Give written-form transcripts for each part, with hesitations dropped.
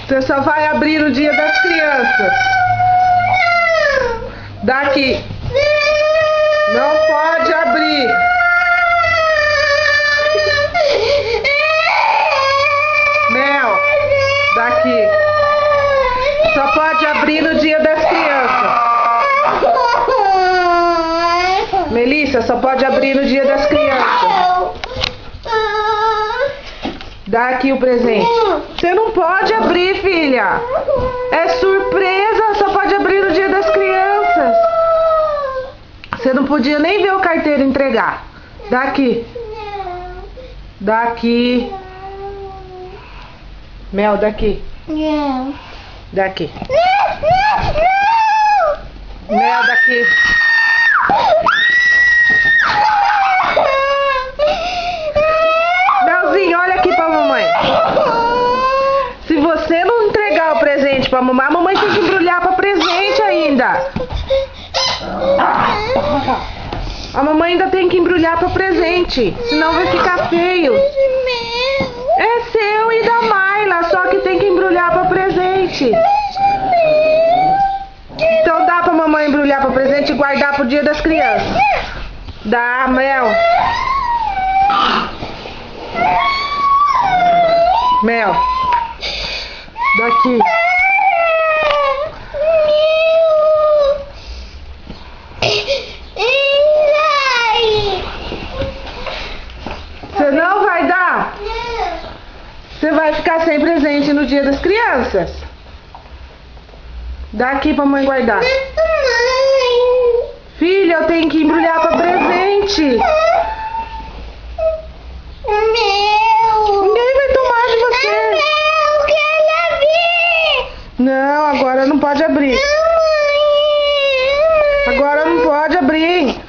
Você só vai abrir no Dia das Crianças. Daqui. Não pode abrir. Mel, daqui. Só pode abrir no Dia das Crianças. Melissa, só pode abrir no Dia das Crianças. Dá aqui o presente. Você não pode abrir, filha. É surpresa, só pode abrir no Dia das Crianças. Você não podia nem ver o carteiro entregar. Dá aqui. Dá aqui. Mel, daqui. Daqui. Mel, daqui. Melzinho, olha aqui pra mamãe. Se você não entregar o presente pra mamãe, a mamãe tem que embrulhar pra presente ainda. A mamãe ainda tem que embrulhar pra presente, senão vai ficar feio. É seu e da Mayla, só que tem que embrulhar pra presente. Então dá pra mamãe embrulhar pra presente e guardar pro Dia das Crianças. Dá, Mel. Mel. Daqui. Você não vai dar? Você vai ficar sem presente no Dia das Crianças. Dá aqui pra mãe guardar. Filha, eu tenho que embrulhar pra presente. Ninguém vai tomar de você. Não, agora não pode abrir. Agora não pode abrir.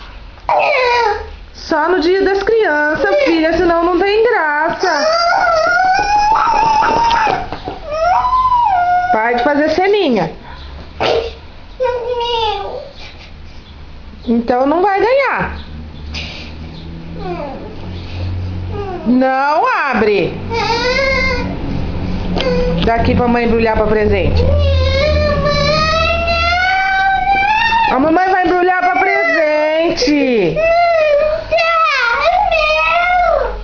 Só no Dia das Crianças, filha, senão não tem graça. Para de fazer ceninha. Então não vai ganhar. Não abre. Daqui pra mãe embrulhar pra presente. A mamãe vai embrulhar pra presente.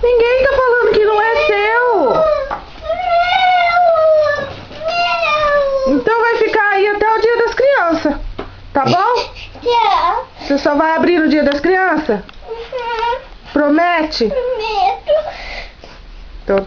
Ninguém tá falando que não é seu. Então vai ficar aí até o Dia das Crianças. Tá bom? Você só vai abrir no Dia das Crianças? Promete? Prometo. Então tá.